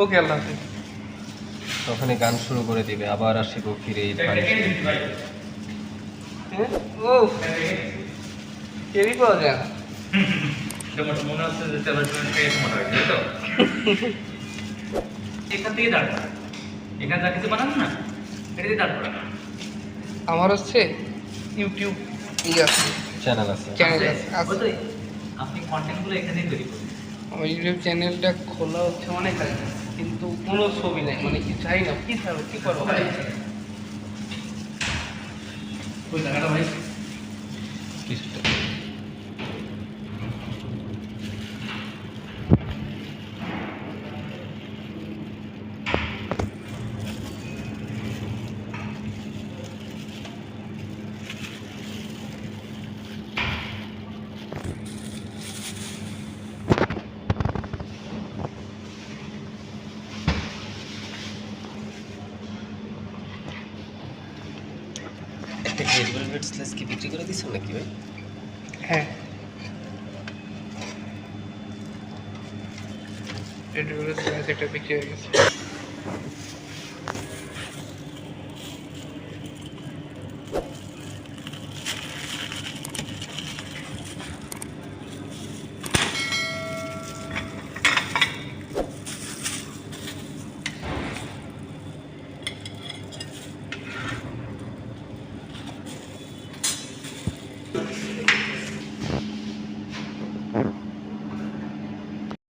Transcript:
ওকে, আল্লাহ হাফেজ। ওখানে গান শুরু করে দিবে, আবার আসিব ফিরে এই ধারে। ও কেবি পাওয়া যায় না। মনে হচ্ছে যে তেলের জন্য মোটা হয়েছে, তাই তো? এখান থেকে দাঁড় করা, এখানে যা কিছু বানান না, এটা দিয়ে দাঁড় করা। আমার হচ্ছে ইউটিউব আছে, চ্যানেল আছে। চ্যানেল আছে। আপনি কন্টেন্টগুলো এখানেই তৈরি করুন। আমার ইউটিউব চ্যানেলটা খোলা হচ্ছে অনেক আগে, কিন্তু কোনো ছবি নাই, মানে কি চাই না, কি থাকবে, কি করবো। ওই জায়গাটা ভাই কিছুটা কি বিক্রি করে দিচ্ছেন নাকি ভাই? হ্যাঁ, একটা বিক্রি হয়ে গেছে। হুম।